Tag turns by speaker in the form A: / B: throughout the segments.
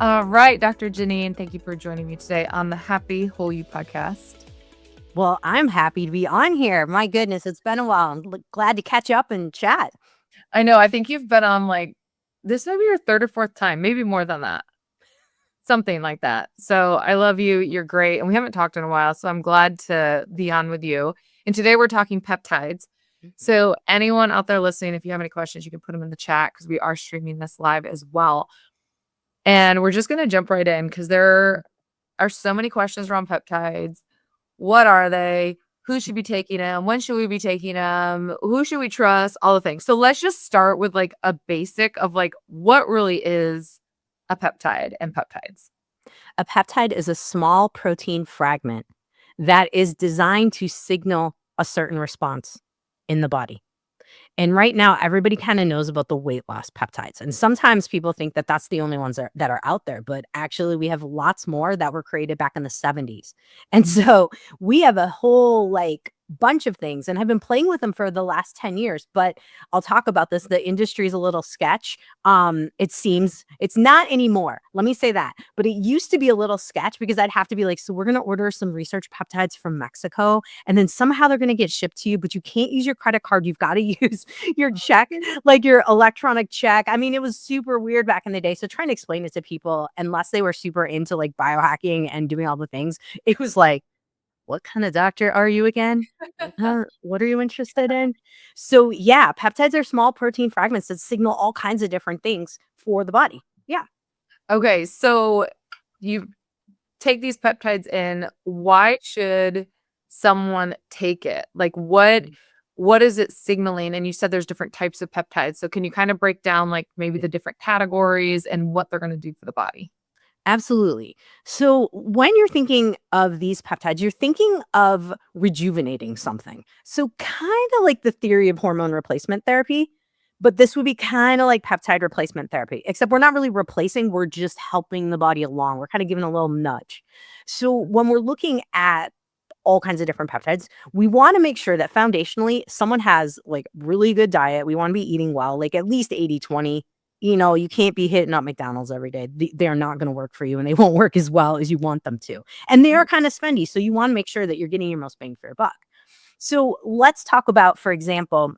A: All right, Dr. Jannine, thank you for joining me today on the Happy Whole You podcast.
B: Well, I'm happy to be on here. My goodness, it's been a while. I'm glad to catch up and chat.
A: I know, I think you've been on this may be your third or fourth time, maybe more than that. Something like that. So I love you. You're great. And we haven't talked in a while, so I'm glad to be on with you. And today we're talking peptides. So anyone out there listening, if you have any questions, you can put them in the chat because we are streaming this live as well. And we're just going to jump right in because there are so many questions around peptides. What are they? Who should be taking them? When should we be taking them? Who should we trust? All the things. So let's just start with a basic of what really is a peptide and peptides.
B: A peptide is a small protein fragment that is designed to signal a certain response in the body. And right now, everybody kind of knows about the weight loss peptides. And sometimes people think that that's the only ones that are out there. But actually, we have lots more that were created back in the 70s. And so we have a whole bunch of things and have been playing with them for the last 10 years. But I'll talk about this. The industry is a little sketch. It seems it's not anymore. Let me say that. But it used to be a little sketch because I'd have to be like, so we're going to order some research peptides from Mexico. And then somehow they're going to get shipped to you, but you can't use your credit card. You've got to use your check, like your electronic check. I mean, it was super weird back in the day. So trying to explain it to people, unless they were super into biohacking and doing all the things, it was like, what kind of doctor are you again? What are you interested in? So yeah, peptides are small protein fragments that signal all kinds of different things for the body. Yeah.
A: Okay, so you take these peptides in. Why should someone take it? What is it signaling? And you said there's different types of peptides. So can you kind of break down maybe the different categories and what they're going to do for the body?
B: Absolutely. So when you're thinking of these peptides, you're thinking of rejuvenating something. So kind of like the theory of hormone replacement therapy, but this would be kind of like peptide replacement therapy, except we're not really replacing, we're just helping the body along. We're kind of giving a little nudge. So when we're looking at all kinds of different peptides, we want to make sure that foundationally someone has really good diet. We want to be eating well, at least 80-20. You can't be hitting up McDonald's every day. They're not going to work for you, and they won't work as well as you want them to. And they are kind of spendy. So you want to make sure that you're getting your most bang for your buck. So let's talk about, for example,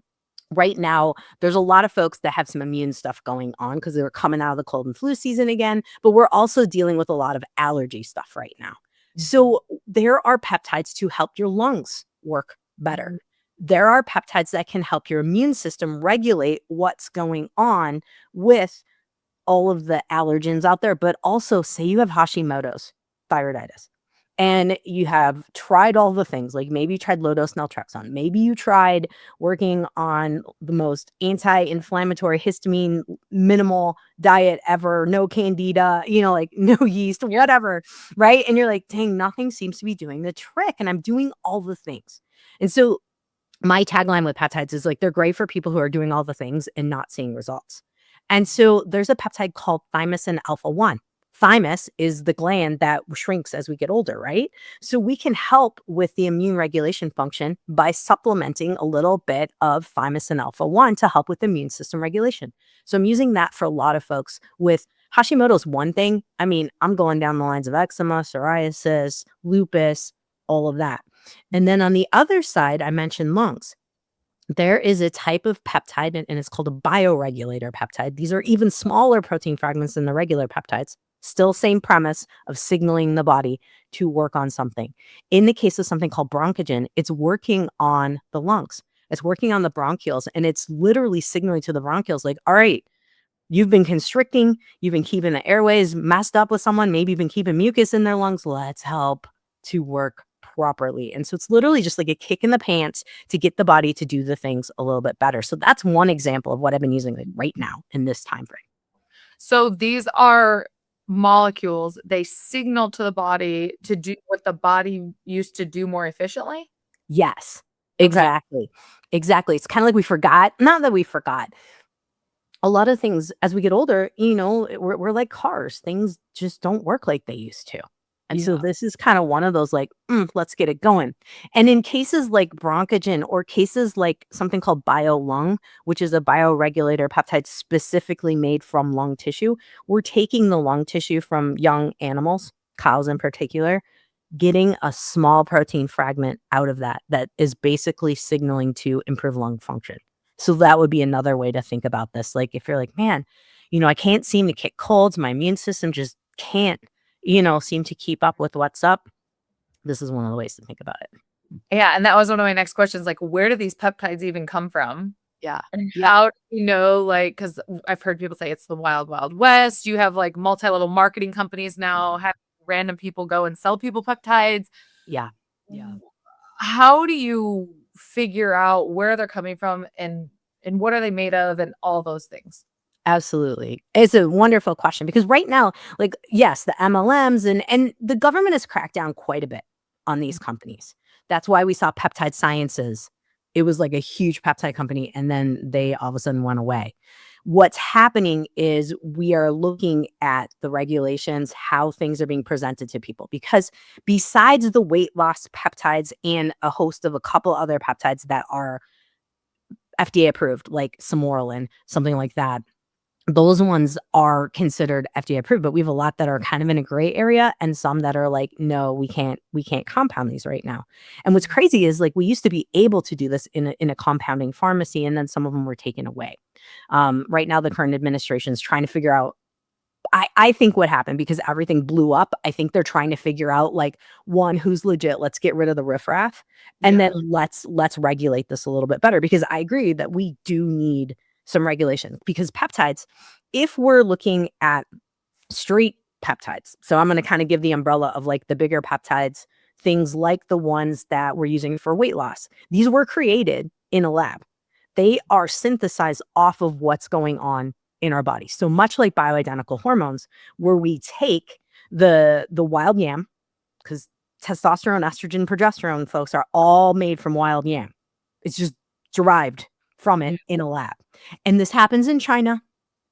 B: right now, there's a lot of folks that have some immune stuff going on because they're coming out of the cold and flu season again. But we're also dealing with a lot of allergy stuff right now. So there are peptides to help your lungs work better. There are peptides that can help your immune system regulate what's going on with all of the allergens out there. But also, say you have Hashimoto's thyroiditis and you have tried all the things, maybe you tried low-dose naltrexone. Maybe you tried working on the most anti-inflammatory histamine minimal diet ever, no candida, no yeast, whatever, right? And you're like, dang, nothing seems to be doing the trick. And I'm doing all the things. And so my tagline with peptides is they're great for people who are doing all the things and not seeing results. And so there's a peptide called thymus alpha-1. Thymus is the gland that shrinks as we get older, right? So we can help with the immune regulation function by supplementing a little bit of thymus alpha-1 to help with immune system regulation. So I'm using that for a lot of folks with Hashimoto's one thing. I mean, I'm going down the lines of eczema, psoriasis, lupus, all of that. And then on the other side, I mentioned lungs. There is a type of peptide, and it's called a bioregulator peptide. These are even smaller protein fragments than the regular peptides. Still same premise of signaling the body to work on something. In the case of something called bronchogen, it's working on the lungs. It's working on the bronchioles, and it's literally signaling to the bronchioles all right, you've been constricting, you've been keeping the airways messed up with someone, maybe you've been keeping mucus in their lungs. Let's help to work properly. And so it's literally just like a kick in the pants to get the body to do the things a little bit better. So that's one example of what I've been using right now in this time frame.
A: So these are molecules. They signal to the body to do what the body used to do more efficiently?
B: Yes, exactly. Okay. Exactly. It's kind of like we forgot. Not that we forgot. A lot of things as we get older, we're like cars. Things just don't work like they used to. And so
A: Yeah.
B: this is kind of one of those like, let's get it going. And in cases like bronchogen or cases like something called bio-lung, which is a bioregulator peptide specifically made from lung tissue, we're taking the lung tissue from young animals, cows in particular, getting a small protein fragment out of that is basically signaling to improve lung function. So that would be another way to think about this. Like if you're like, man, I can't seem to kick colds, my immune system just can't, seem to keep up with what's up. This is one of the ways to think about it.
A: Yeah, and that was one of my next questions, like, where do these peptides even come from?
B: Yeah.
A: And
B: Yeah.
A: how do you know, like, because I've heard people say it's the wild, wild west. You have like multi-level marketing companies now, have random people go and sell people peptides.
B: Yeah. Yeah.
A: How do you figure out where they're coming from and what are they made of and all those things?
B: Absolutely. It's a wonderful question because right now, like, yes, the MLMs and the government has cracked down quite a bit on these companies. That's why we saw Peptide Sciences. It was like a huge peptide company, and then they all of a sudden went away. What's happening is we are looking at the regulations, how things are being presented to people. Because besides the weight loss peptides and a host of a couple other peptides that are FDA approved, like Samoralin, something like that, those ones are considered FDA approved, but we have a lot that are kind of in a gray area and some that are like, no, we can't compound these right now. And what's crazy is like we used to be able to do this in a compounding pharmacy, and then some of them were taken away. Right now, the current administration is trying to figure out. I think what happened because everything blew up. I think they're trying to figure out like one who's legit. Let's get rid of the riffraff, and
A: Yeah.
B: then let's regulate this a little bit better because I agree that we do need some regulation because peptides, if we're looking at straight peptides, so I'm going to kind of give the umbrella of like the bigger peptides, things like the ones that we're using for weight loss. These were created in a lab. They are synthesized off of what's going on in our body. So much like bioidentical hormones, where we take the wild yam, because testosterone, estrogen, progesterone, folks, are all made from wild yam. It's just derived from it
A: Yeah.
B: in a lab. And this happens in China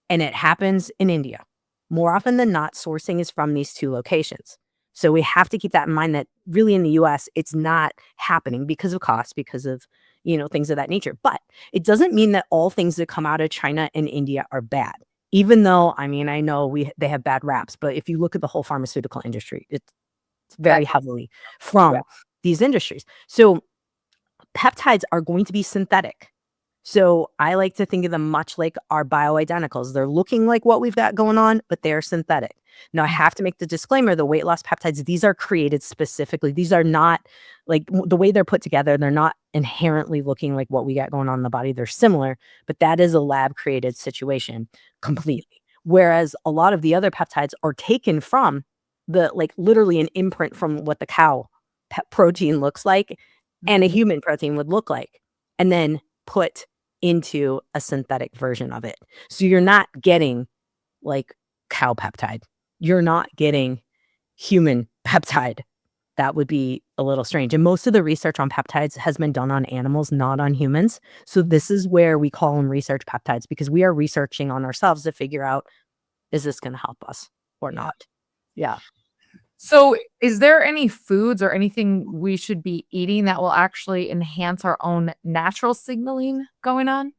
B: and it happens in India. More often than not, sourcing is from these two locations. So we have to keep that in mind that really in the US, it's not happening because of cost, because of, things of that nature. But it doesn't mean that all things that come out of China and India are bad. Even though, I mean, I know they have bad raps, but if you look at the whole pharmaceutical industry, it's very heavily
A: Yeah.
B: from these industries. So peptides are going to be synthetic. So I like to think of them much like our bioidenticals. They're looking like what we've got going on, but they're synthetic. Now, I have to make the disclaimer, the weight loss peptides, these are created specifically. These are not like the way they're put together. They're not inherently looking like what we got going on in the body. They're similar, but that is a lab created situation completely. Whereas a lot of the other peptides are taken from like literally an imprint from what the cow protein looks like and a
A: Mhm.
B: human protein would look like, and then put into a synthetic version of it. So you're not getting like cow peptide. You're not getting human peptide. That would be a little strange. And most of the research on peptides has been done on animals, not on humans. So this is where we call them research peptides because we are researching on ourselves to figure out, is this going to help us or
A: Yeah.
B: not? Yeah.
A: So, is there any foods or anything we should be eating that will actually enhance our own natural signaling going on?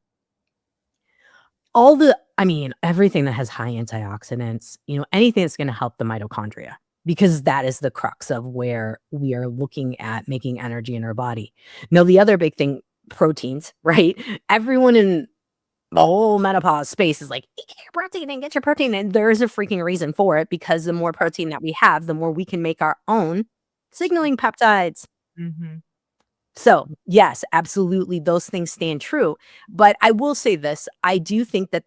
B: I mean, everything that has high antioxidants, anything that's going to help the mitochondria, because that is the crux of where we are looking at making energy in our body. Now, the other big thing, proteins, right? Everyone in the whole menopause space is like, get your protein and get your protein. And there is a freaking reason for it because the more protein that we have, the more we can make our own signaling peptides.
A: Mhm.
B: So, yes, absolutely, those things stand true. But I will say this, I do think that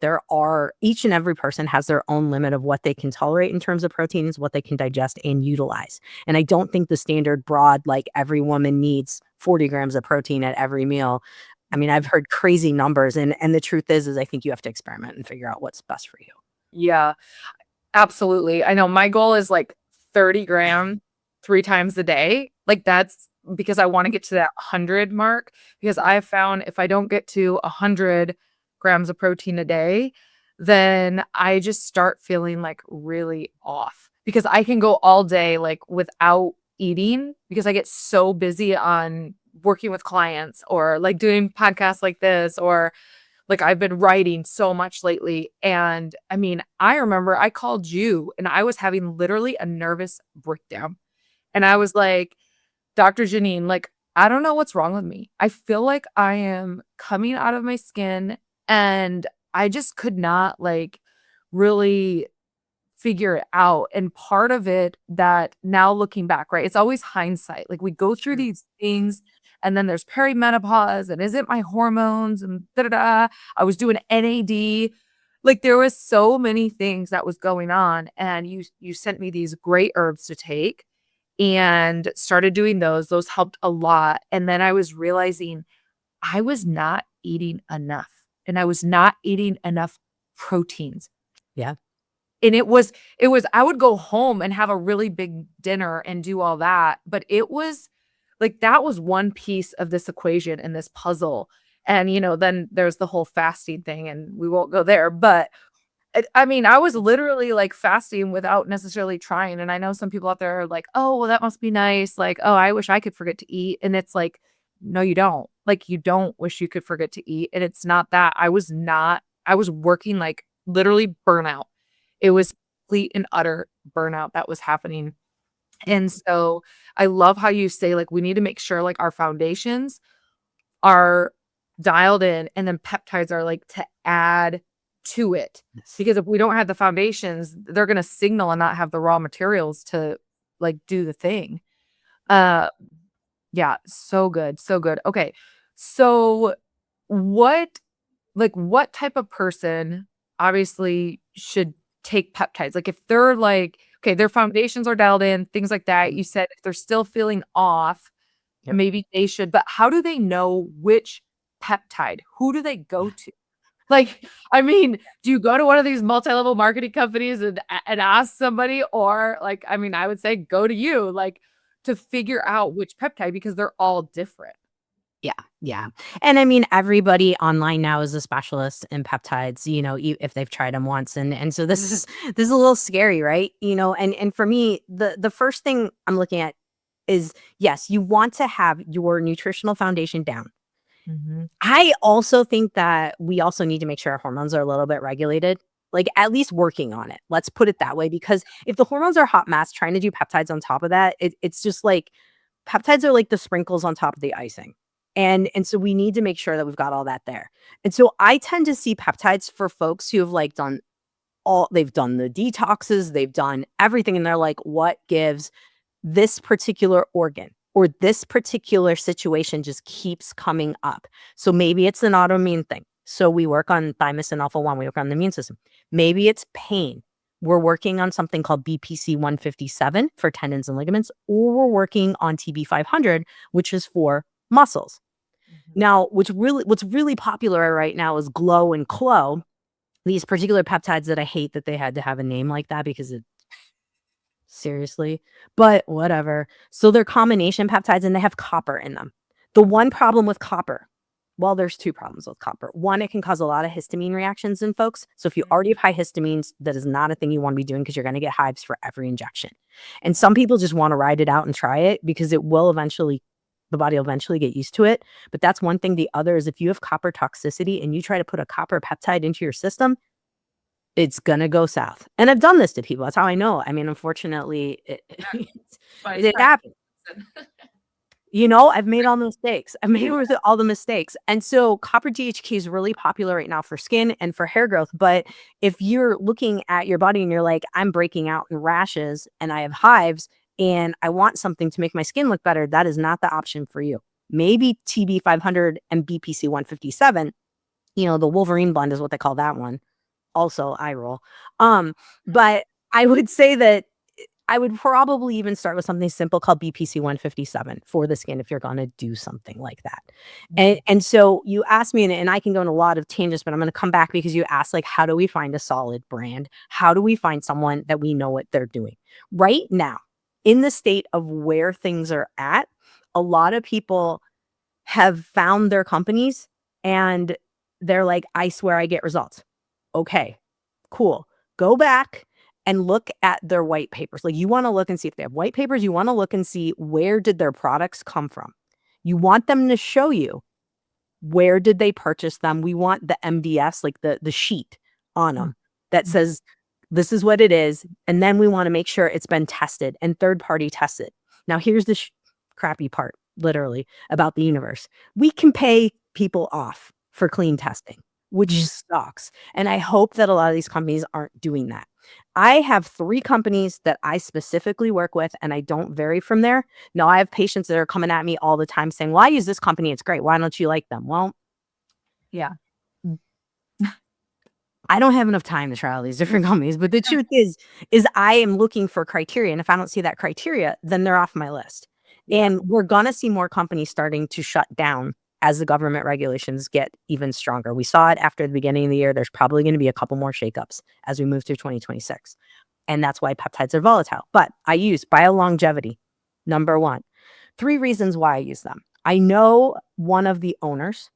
B: each and every person has their own limit of what they can tolerate in terms of proteins, what they can digest and utilize. And I don't think the standard broad, like every woman needs 40 grams of protein at every meal. I mean, I've heard crazy numbers. And the truth is I think you have to experiment and figure out what's best for you.
A: Yeah, absolutely. I know my goal is like 30 gram 3 times a day. Like that's because I want to get to that 100 mark because I have found if I don't get to 100 grams of protein a day, then I just start feeling like really off. because I can go all day like without eating because I get so busy on working with clients or like doing podcasts like this, or like I've been writing so much lately. And I mean, I remember I called you and I was having literally a nervous breakdown. And I was like, Dr. Jannine, like, I don't know what's wrong with me. I feel like I am coming out of my skin and I just could not like really figure it out. And part of it that now looking back, right? It's always hindsight. Like we go through
B: Mm.
A: these things and then there's perimenopause and is it my hormones and da da da. I was doing NAD. Like there was so many things that was going on. And you sent me these great herbs to take and started doing those. Those helped a lot. And then I was realizing I was not eating enough and I was not eating enough proteins.
B: Yeah.
A: And it was I would go home and have a really big dinner and do all that, but it was like that was one piece of this equation and this puzzle. And then there's the whole fasting thing and we won't go there, but I mean, I was literally like fasting without necessarily trying. And I know some people out there are like, oh, well, that must be nice. Like, oh, I wish I could forget to eat. And it's like, no, you don't. Like, you don't wish you could forget to eat. And it's not that. I was working like literally burnout. It was complete and utter burnout that was happening. And so I love how you say, like, we need to make sure like our foundations are dialed in and then peptides are like to add to it.
B: Yes.
A: Because if we don't have the foundations, they're going to signal and not have the raw materials to like do the thing. Uh yeah, so good, so good. Okay. So what what type of person obviously should take peptides? Like if they're like okay, their foundations are dialed in, things like that.
B: Mm.
A: You said if they're still feeling off,
B: Yep.
A: maybe they should, but how do they know which peptide? Who do they go to? Like, I mean, do you go to one of these multi-level marketing companies and ask somebody, or like, I mean, I would say go to you, like, to figure out which peptide because they're all different.
B: Yeah, yeah. And I mean, everybody online now is a specialist in peptides, if they've tried them once. And so this is a little scary, right? And for me, the first thing I'm looking at is yes, you want to have your nutritional foundation down.
A: Mhm.
B: I also think that we also need to make sure our hormones are a little bit regulated, like at least working on it. Let's put it that way, because if the hormones are hot mess, trying to do peptides on top of that, it's just like peptides are like the sprinkles on top of the icing. And so we need to make sure that we've got all that there. And so I tend to see peptides for folks who have like they've done the detoxes, they've done everything, and they're like, what gives this particular organ or this particular situation just keeps coming up. So maybe it's an autoimmune thing. So we work on thymus and alpha 1, we work on the immune system. Maybe it's pain. We're working on something called BPC 157 for tendons and ligaments, or we're working on TB 500, which is for muscles.
A: Mhm.
B: Now, what's really popular right now is Glow and Clo, these particular peptides that I hate that they had to have a name like that because seriously, but whatever. So they're combination peptides and they have copper in them. The one problem with copper, well, there's two problems with copper. One, it can cause a lot of histamine reactions in folks. So if you already have high histamines, that is not a thing you want to be doing because you're going to get hives for every injection. And some people just want to ride it out and try it because the body will eventually get used to it. But that's one thing. The other is if you have copper toxicity and you try to put a copper peptide into your system, it's gonna go south. And I've done this to people. That's how I know. I mean, unfortunately, it
A: Yeah, by
B: it happens.
A: practice.
B: I've made all the mistakes. I've made all the mistakes. And so copper DHT is really popular right now for skin and for hair growth. But if you're looking at your body and you're like, I'm breaking out in rashes and I have hives and I want something to make my skin look better, that is not the option for you. Maybe TB 500 and BPC 157, the Wolverine blend is what they call that one. Also eye roll. But I would say that I would probably even start with something simple called BPC 157 for the skin if you're gonna do something like that. And so you asked me, and I can go in a lot of tangents, but I'm gonna come back because you asked, like, how do we find a solid brand? How do we find someone that we know what they're doing? Right now, in the state of where things are at, a lot of people have found their companies and they're like, I swear I get results. Okay, cool. Go back and look at their white papers. Like, you wanna look and see if they have white papers, you wanna look and see where did their products come from. You want them to show you where did they purchase them. We want the MDS, like the sheet on them that
A: Mhm.
B: says, "This is what it is," and then we wanna make sure it's been tested and third party tested. Now here's the crappy part, literally, about the universe. We can pay people off for clean testing, which
A: Mhm.
B: sucks, and I hope that a lot of these companies aren't doing that. I have 3 companies that I specifically work with, and I don't vary from there. Now, I have patients that are coming at me all the time saying, "Well, I use this company, it's great. Why don't you like them?" Well,
A: Yeah.
B: I don't have enough time to try all these different companies, but the truth is I am looking for criteria, and if I don't see that criteria, then they're off my list.
A: Yeah.
B: And we're gonna see more companies starting to shut down as the government regulations get even stronger. We saw it after the beginning of the year. There's probably gonna be a couple more shakeups as we move through 2026, and that's why peptides are volatile. But I use BioLongevity, number 1. 3 reasons why I use them. I know one of the owners,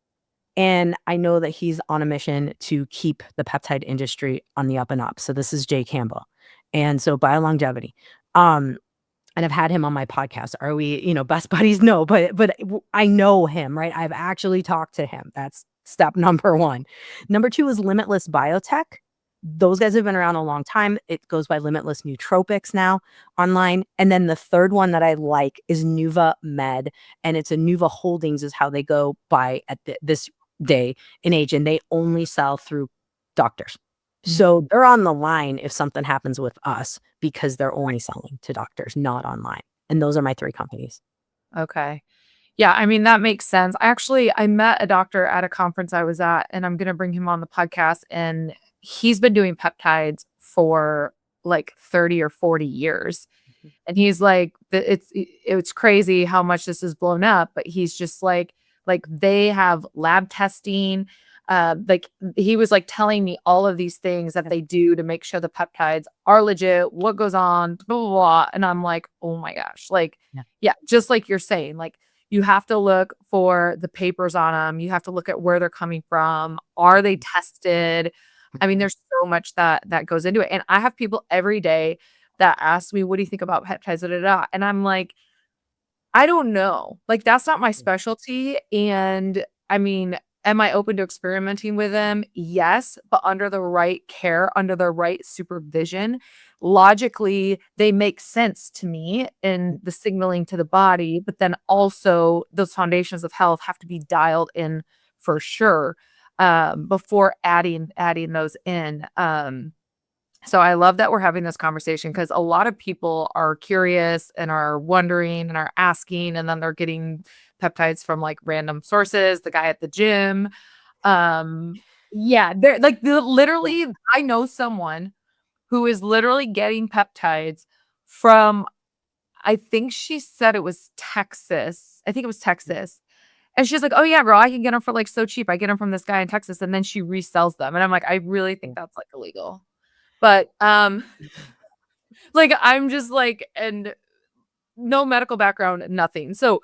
B: and I know that he's on a mission to keep the peptide industry on the up and up. So this is Jay Campbell. And so BioLongevity. Um, and I've had him on my podcast. Are we, best buddies? No, but I know him, right? I've actually talked to him. That's step number 1. Number 2 is Limitless Biotech. Those guys have been around a long time. It goes by Limitless Nootropics now online. And then the third one that I like is Nuva Med, and it's a Nuva Holdings is how they go by at this day and age, and they only sell through doctors.
A: Mhm.
B: So they're on the line if something happens with us because they're only selling to doctors, not online. And those are my 3 companies.
A: Okay. Yeah, I mean, that makes sense. I met a doctor at a conference I was at, and I'm gonna bring him on the podcast, and he's been doing peptides for, like, 30 or 40 years.
B: Mhm.
A: And he's like, it's crazy how much this is blown up, but he's just like, they have lab testing, like, he was, like, telling me all of these things that
B: Yep.
A: they do to make sure the peptides are legit, what goes on, blah, blah, blah, and I'm like, "Oh my gosh," like,
B: Yeah.
A: yeah, just like you're saying, like, you have to look for the papers on them. You have to look at where they're coming from. Are they
B: Mhm.
A: tested? I mean, there's so much that goes into it, and I have people every day that ask me, "What do you think about peptides?" Da, da, da, and I'm like, "I don't know." Like, that's not my
B: Yeah.
A: specialty, and, I mean, am I open to experimenting with them? Yes, but under the right care, under the right supervision. Logically, they make sense to me in the signaling to the body, but then also those foundations of health have to be dialed in for sure, before adding those in, so I love that we're having this conversation because a lot of people are curious and are wondering and are asking, and then they're getting peptides from like random sources, the guy at the gym. Yeah, they're like
B: Yeah.
A: literally, I know someone who is literally getting peptides from, I think she said it was Texas. I think it was Texas. And she's like, "Oh yeah, girl, I can get them for like so cheap. I get them from this guy in Texas." And then she resells them. And I'm like, I really think that's like illegal. But like, I'm just like, and no medical background, nothing. So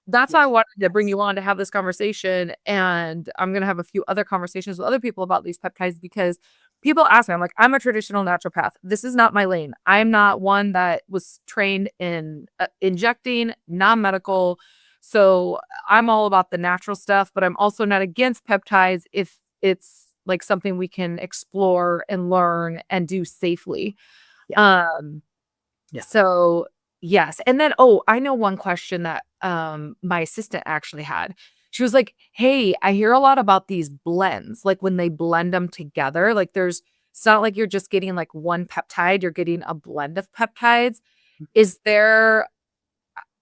A: that's why I
B: Yes.
A: wanted to bring
B: Yes.
A: you on to have this conversation. And I'm gonna have a few other conversations with other people about these peptides because people ask me, I'm like, I'm a traditional naturopath. This is not my lane. I'm not one that was trained in injecting, non-medical. So I'm all about the natural stuff, but I'm also not against peptides if it's like something we can explore and learn and do safely.
B: Yeah.
A: Um,
B: Yeah.
A: so yes, and then, I know one question that, my assistant actually had. She was like, "Hey, I hear a lot about these blends, like, when they blend them together, like, it's not like you're just getting, like, one peptide, you're getting a blend of peptides. Is there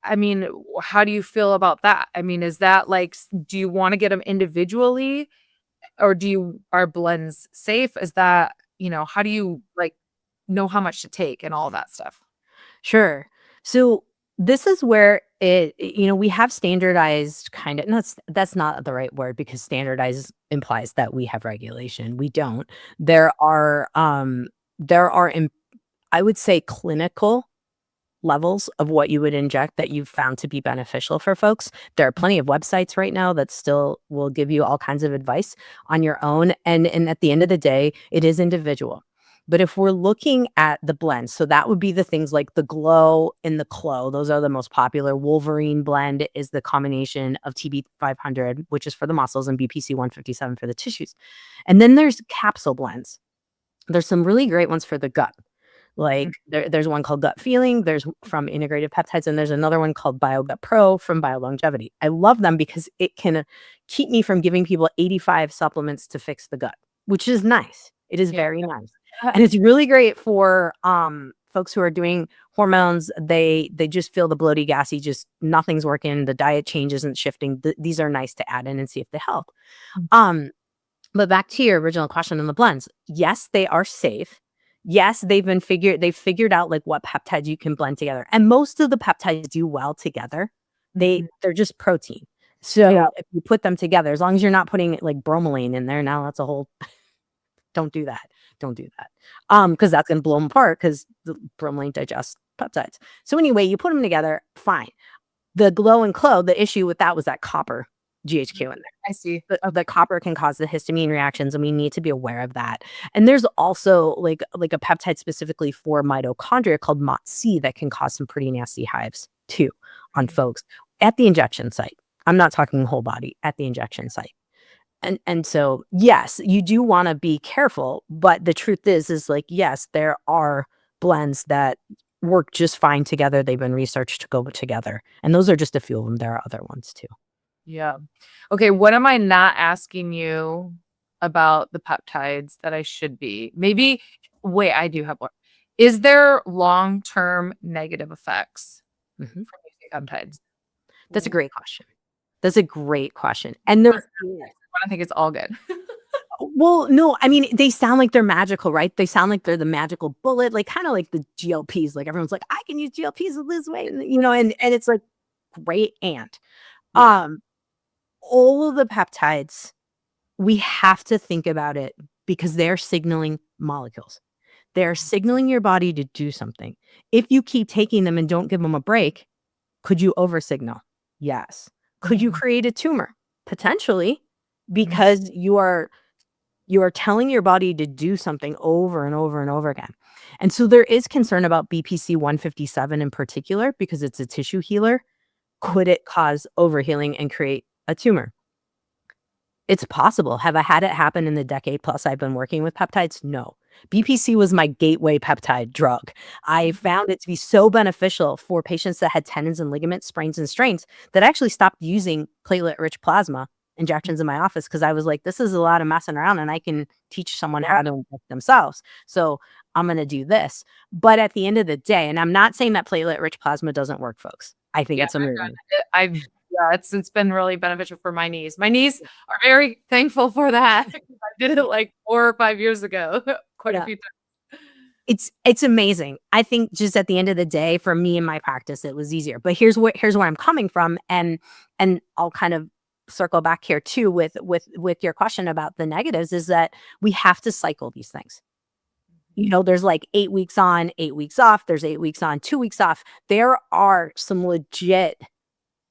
A: I mean, how do you feel about that? I mean, is that, like, do you wanna get them individually, or are blends safe? Is that how do you, like, know how much to take and all that stuff?"
B: Sure. So this is where we have standardized kind of, no, that's not the right word because standardized implies that we have regulation. We don't. There are I would say clinical levels of what you would inject that you've found to be beneficial for folks. There are plenty of websites right now that still will give you all kinds of advice on your own. And at the end of the day, it is individual. But if we're looking at the blends, so that would be the things like the Glow and the Clo. Those are the most popular. Wolverine blend is the combination of TB 500, which is for the muscles, and BPC 157 for the tissues. And then there's capsule blends. There's some really great ones for the gut. Like there's one called Gut Feeling, there's from Integrated Peptides, and there's another one called BioGut Pro from BioLongevity. I love them because it can keep me from giving people 85 supplements to fix the gut, which is nice. It is
A: Yeah.
B: very nice. And it's really great for folks who are doing hormones. They just feel the bloaty, gassy, just nothing's working. The diet change isn't shifting. These are nice to add in and see if they help. But back to your original question on the blends. Yes, they are safe. Yes, they've figured out like what peptides you can blend together. And most of the peptides do well together. They're just protein. So if you put them together, as long as you're not putting like bromelain in there, now that's a whole don't do that. Don't do that. Because that's gonna blow them apart because the bromelain digests peptides. So anyway, you put them together, fine. The Glow and Clo, the issue with that was that copper GHQ in there.
A: I see.
B: The copper can cause the histamine reactions, and we need to be aware of that. And there's also like a peptide specifically for mitochondria called MOTC that can cause some pretty nasty hives too on folks at the injection site. I'm not talking whole body, at the injection site. And so yes, you do want to be careful, but the truth is like yes, there are blends that work just fine together. They've been researched to go together, and those are just a few of them. There are other ones too.
A: Yeah. Okay, what am I not asking you about the peptides that I should be? Maybe wait, I do have one. Is there long-term negative effects
B: Mhm.
A: from using peptides?
B: That's a great question. That's a great question. And there's
A: I think it's all good.
B: well, no, I mean, they sound like they're magical, right? They sound like they're the magical bullet, like kind of like the GLPs. Like everyone's like, I can use GLPs to lose weight, and it's like great and
A: Yeah.
B: all of the peptides, we have to think about it because they're signaling molecules. They're signaling your body to do something. If you keep taking them and don't give them a break, could you oversignal? Yes. Could you create a tumor? Potentially, because you are telling your body to do something over and over and over again. And so there is concern about BPC 157 in particular because it's a tissue healer. Could it cause overhealing and create a tumor? It's possible. Have I had it happen in the decade plus I've been working with peptides? No. BPC was my gateway peptide drug. I found it to be so beneficial for patients that had tendons and ligaments, sprains and strains that I actually stopped using platelet-rich plasma injections in my office because I was like, this is a lot of messing around and I can teach someone how to inject themselves. So I'm going to do this. But at the end of the day, and I'm not saying that platelet-rich plasma doesn't work, folks. I think it's amazing.
A: It's been really beneficial for my knees. My knees are very thankful for that. I did it like 4 or 5 years ago, quite a few times.
B: It's amazing. I think just at the end of the day, for me in my practice, it was easier. But here's where I'm coming from, and I'll kind of circle back here too with your question about the negatives is that we have to cycle these things. There's like 8 weeks on, 8 weeks off. There's 8 weeks on, 2 weeks off. There are some legit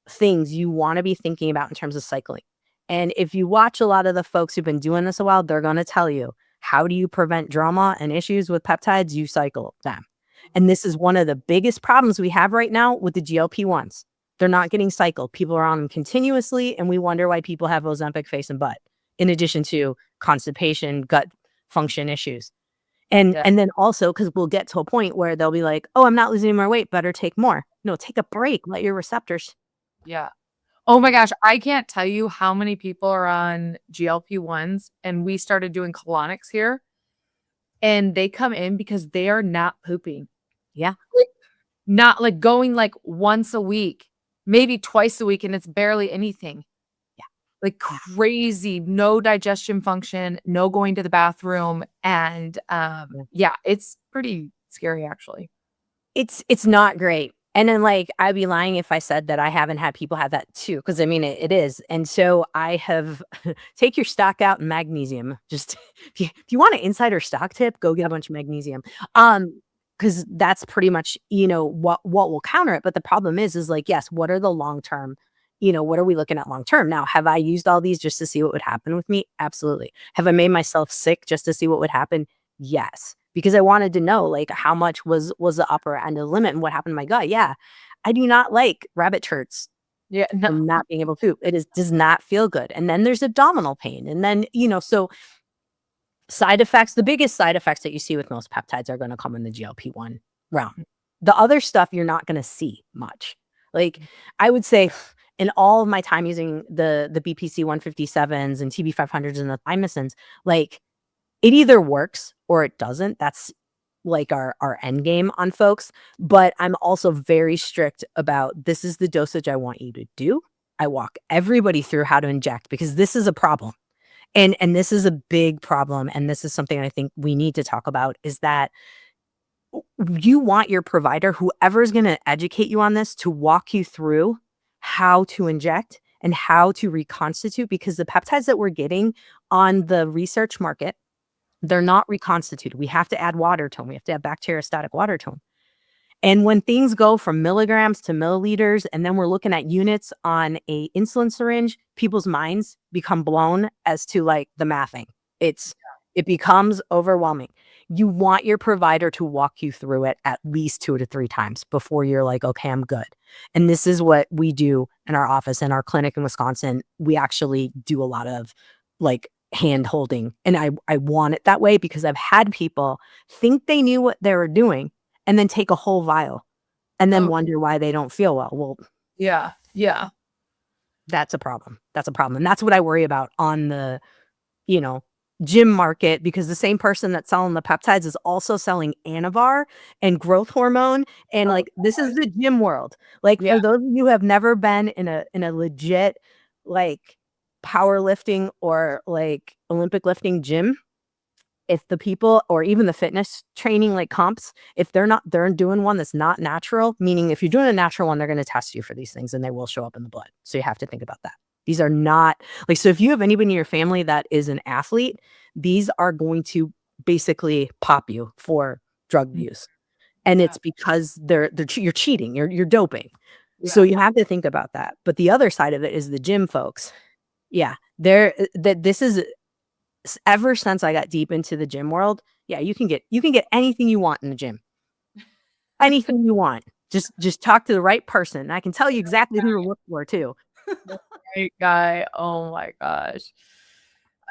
B: things you want to be thinking about in terms of cycling. And if you watch a lot of the folks who've been doing this a while, they're going to tell you, how do you prevent drama and issues with peptides? You cycle them. And this is one of the biggest problems we have right now with the GLP-1s. They're not getting cycled. People are on them continuously, and we wonder why people have Ozempic face and butt, in addition to constipation, gut function issues. And then also, because we'll get to a point where they'll be like, oh, I'm not losing more weight, better take more. No, take a break. Let your receptors.
A: Yeah. Oh my gosh, I can't tell you how many people are on GLP-1s, and we started doing colonics here, and they come in because they are not pooping.
B: Yeah.
A: Like, not like going like once a week, maybe twice a week, and it's barely anything.
B: Yeah.
A: Like crazy, no digestion function, no going to the bathroom, and yeah, it's pretty scary actually.
B: It's not great. And then, like, I'd be lying if I said that I haven't had people have that too, because I mean, it is. And so I have take your stock out in magnesium. Just if you want an insider stock tip, go get a bunch of magnesium. Because that's pretty much, what will counter it. But the problem is like, yes, what are the long term? What are we looking at long term? Now, have I used all these just to see what would happen with me? Absolutely. Have I made myself sick just to see what would happen? Yes. because I wanted to know, like, how much was the upper end of the limit and what happened to my gut. Yeah. I do not like rabbit shirts
A: Yeah, no.
B: from not being able to. Does not feel good. And then there's abdominal pain. And then, so side effects, the biggest side effects that you see with most peptides are going to come in the GLP-1 realm. The other stuff you're not going to see much. Like, I would say in all of my time using the BPC 157s and TB 500s and the thymosins, like, it either works or it doesn't. That's like our end game on folks. But I'm also very strict about, this is the dosage I want you to do. I walk everybody through how to inject, because this is a problem. And this is a big problem, and this is something I think we need to talk about, is that you want your provider, whoever's gonna educate you on this, to walk you through how to inject and how to reconstitute, because the peptides that we're getting on the research market, they're not reconstituted. We have to add water to them. We have to add bacteriostatic water to them. And when things go from milligrams to milliliters, and then we're looking at units on a insulin syringe, people's minds become blown as to, like, the mathing. It becomes overwhelming. You want your provider to walk you through it at least 2 to 3 times before you're like, okay, I'm good. And this is what we do in our office, in our clinic in Wisconsin. We actually do a lot of, like, hand holding. And I want it that way, because I've had people think they knew what they were doing and then take a whole vial and then
A: Oh,
B: wonder why they don't feel well. Well,
A: yeah. Yeah.
B: that's a problem. That's a problem. And that's what I worry about on the, you know, gym market, because the same person that's selling the peptides is also selling Anavar and growth hormone. And,
A: Oh,
B: like, this is the gym world. Like,
A: yeah.
B: for those of you who have never been in a legit, like, powerlifting or, like, Olympic lifting gym, if the people, or even the fitness training, like comps, if they're doing one that's not natural, meaning if you're doing a natural one, they're going to test you for these things and they will show up in the blood. So you have to think about that. These are not, like, so if you have anybody in your family that is an athlete, these are going to basically pop you for drug
A: Mm,
B: use. And
A: yeah.
B: it's because you're cheating, you're doping. So
A: Yeah.
B: you have to think about that. But the other side of it is the gym folks. Yeah, that this is, ever since I got deep into the gym world, yeah, you can get anything you want in the gym. Anything you want. Just talk to the right person. I can tell you exactly who to look for too.
A: The right guy. Oh my gosh.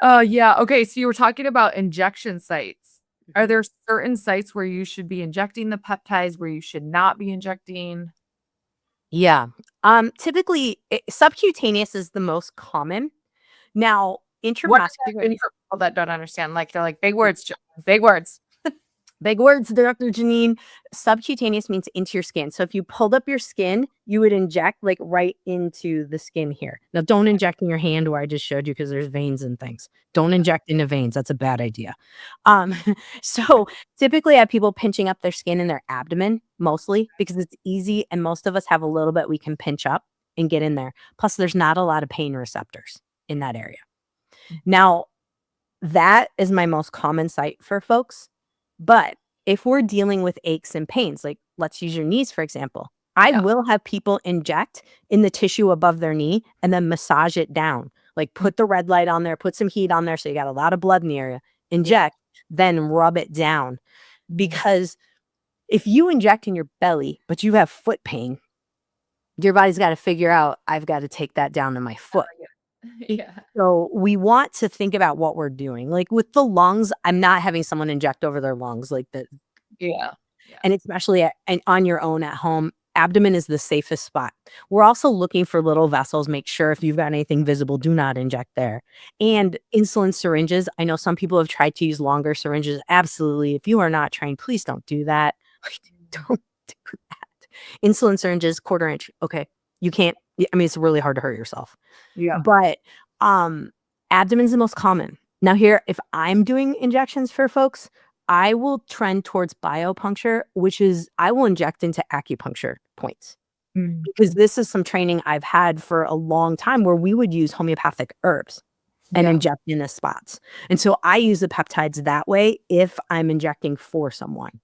A: Yeah. Okay. So you were talking about injection sites. Are
B: Mhm.
A: there certain sites where you should be injecting the peptides, where you should not be injecting?
B: Yeah. Typically, subcutaneous is the most common. Now,
A: What does that
B: intramuscular,
A: mean for people that don't understand? Like, they're like, big words, big words.
B: big words, Dr. Jannine. Subcutaneous means into your skin. So if you pulled up your skin, you would inject, like, right into the skin here. Now, don't inject in your hand where I just showed you, because there's veins and things. Don't inject into veins. That's a bad idea. Um, so typically I have people pinching up their skin in their abdomen, mostly because it's easy, and most of us have a little bit we can pinch up and get in there. Plus, there's not a lot of pain receptors in that area. Now, that is my most common site for folks. But if we're dealing with aches and pains, like, let's use your knees, for example, I
A: Yeah.
B: will have people inject in the tissue above their knee and then massage it down. Like,
A: Mm,
B: put the red light on there, put some heat on there, so you got a lot of blood in the area,
A: yeah.
B: inject, then rub it down.
A: Mm.
B: Because if you inject in your belly, but you have foot pain, your body's got to figure out, I've got to take that down to my foot.
A: Yeah.
B: So we want to think about what we're doing. Like, with the lungs, I'm not having someone inject over their lungs, like, the,
A: Yeah. Yeah.
B: and especially and on your own at home. Abdomen is the safest spot. We're also looking for little vessels. Make sure if you've got anything visible, do not inject there. And insulin syringes. I know some people have tried to use longer syringes. Absolutely. If you are not trained, please don't do that. Like, don't do that. Insulin syringes, quarter inch. Okay. You can't, I mean, it's really hard to hurt yourself.
A: Yeah.
B: But um abdomen's the most common. Now, here, if I'm doing injections for folks, I will trend towards biopuncture, which is, I will inject into acupuncture points,
A: Mm.
B: because this is some training I've had for a long time, where we would use homeopathic herbs and
A: Yeah.
B: inject in the spots. And so I use the peptides that way if I'm injecting for someone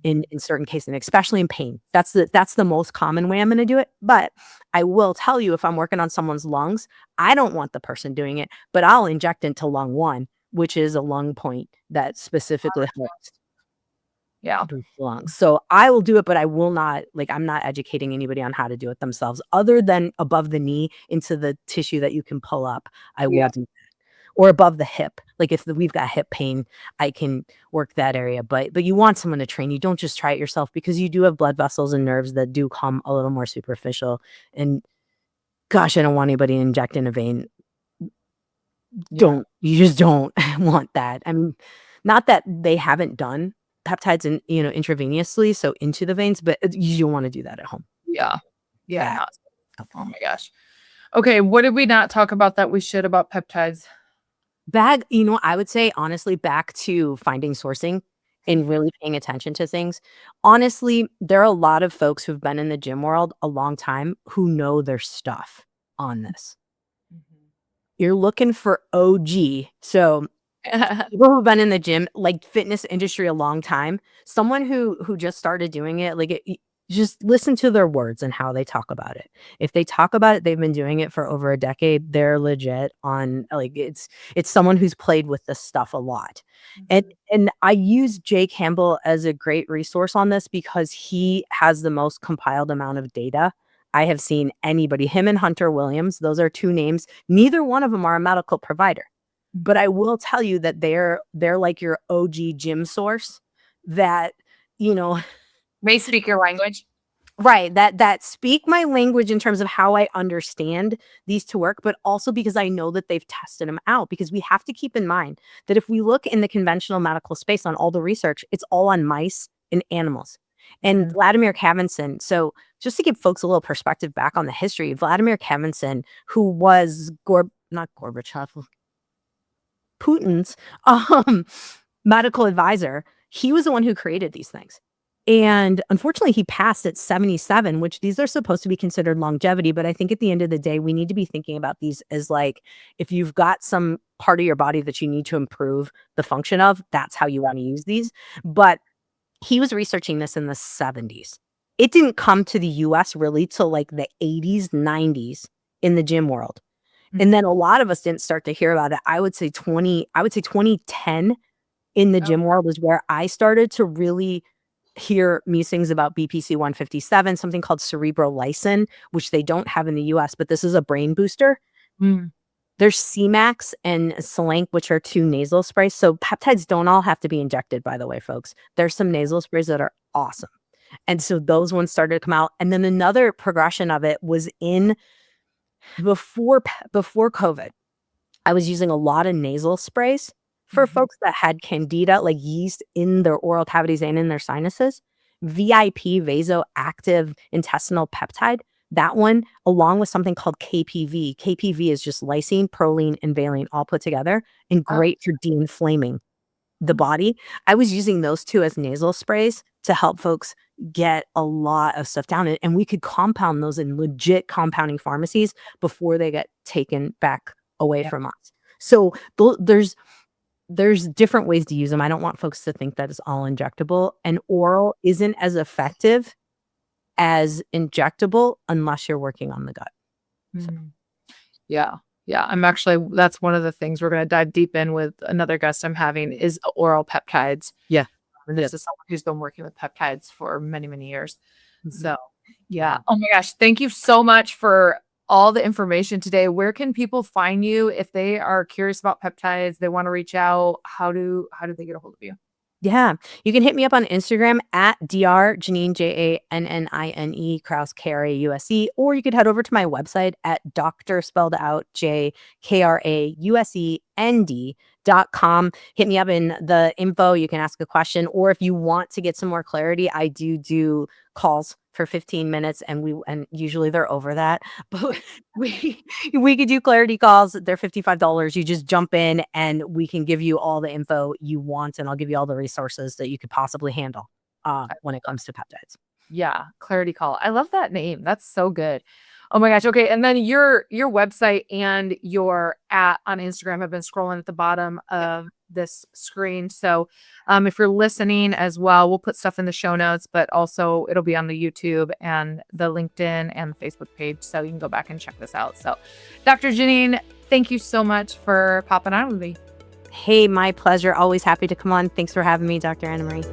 B: in certain cases, and especially in pain. That's the most common way I'm gonna do it. But I will tell you, if I'm working on someone's lungs, I don't want the person doing it, but I'll inject into lung 1, which is a lung point that specifically helps.
A: Yeah.
B: lungs. So I will do it, but I will not, like, I'm not educating anybody on how to do it themselves other than above the knee into the tissue that you can pull up. I will
A: Yeah.
B: do that. Or above the hip. Like if we've got hip pain, I can work that area. But you want someone to train you. Don't just try it yourself because you do have blood vessels and nerves that do come a little more superficial. And gosh, I don't want anybody injecting a vein.
A: Yeah.
B: You just don't want that. I mean, not that they haven't done peptides in, intravenously, so into the veins, but you don't want to do that at home.
A: Yeah. Yeah.
B: Bad.
A: Oh my gosh. Okay. What did we not talk about that we should about peptides?
B: I would say honestly back to finding sourcing and really paying attention to things. Honestly, there are a lot of folks who've been in the gym world a long time who know their stuff on this. You're looking for OG. So people who've been in the gym, like fitness industry a long time, someone who just started doing it, like just listen to their words and how they talk about it. If they talk about it, they've been doing it for over a decade. They're legit on like it's someone who's played with this stuff a lot. And I use Jay Campbell as a great resource on this because he has the most compiled amount of data I have seen anybody. Him and Hunter Williams, those are two names. Neither one of them are a medical provider. But I will tell you that they're like your OG gym source that, you know
A: May speak your language.
B: right, that speak my language in terms of how I understand these to work, but also because I know that they've tested them out, because we have to keep in mind that if we look in the conventional medical space on all the research, it's all on mice and animals. And Vladimir Kavinson, so just to give folks a little perspective back on the history, Vladimir Kavinson, who was not Gorbachev, Putin's medical advisor, he was the one who created these things. And unfortunately, he passed at 77, which these are supposed to be considered longevity. But I think at the end of the day, we need to be thinking about these as like, if you've got some part of your body that you need to improve the function of, that's how you want to use these. But he was researching this in the 70s. It didn't come to the US really till like the 80s, 90s in the gym world. And then a lot of us didn't start to hear about it. I would say 2010 in the gym world is where I started to really hear musings about BPC 157, something called cerebrolysin, which they don't have in the US, but this is a brain booster. There's CMAX and Selank, which are two nasal sprays. So peptides don't all have to be injected, by the way, folks. There's some nasal sprays that are awesome. And so those ones started to come out. And then another progression of it was in before COVID. I was using a lot of nasal sprays for folks that had candida, like yeast in their oral cavities and in their sinuses. VIP, vasoactive intestinal peptide, that one, along with something called KPV. KPV is just lysine, proline, and valine all put together and great for de-inflaming the body. I was using those two as nasal sprays to help folks get a lot of stuff down. And we could compound those in legit compounding pharmacies before they get taken back away from us. So there's different ways to use them. I don't want folks to think that it's all injectable. And oral isn't as effective as injectable unless you're working on the gut. So.
A: Yeah. That's one of the things we're going to dive deep in with another guest I'm having is oral peptides.
B: Yeah.
A: And this is someone who's been working with peptides for many, many years. So, yeah. Oh my gosh. Thank you so much for all the information today. Where can people find you if they are curious about peptides, they want to reach out? How do they get a hold of you?
B: Yeah. You can hit me up on Instagram at Dr. Jannine, Jannine, Krause, Krause, or you could head over to my website at Dr. spelled out JKRAUSEND.com. Hit me up in the info. You can ask a question, or if you want to get some more clarity, I do calls for 15 minutes and usually they're over that, but we could do clarity calls. They're $55. You just jump in and we can give you all the info you want, and I'll give you all the resources that you could possibly handle when it comes to peptides.
A: Yeah, clarity call. I love that name. That's so good. Oh my gosh. Okay. And then your website and your on Instagram have been scrolling at the bottom of this screen. So if you're listening as well, we'll put stuff in the show notes, but also it'll be on the YouTube and the LinkedIn and the Facebook page. So you can go back and check this out. So Dr. Jannine, thank you so much for popping on with me.
B: Hey, my pleasure. Always happy to come on. Thanks for having me, Dr. Anna Marie.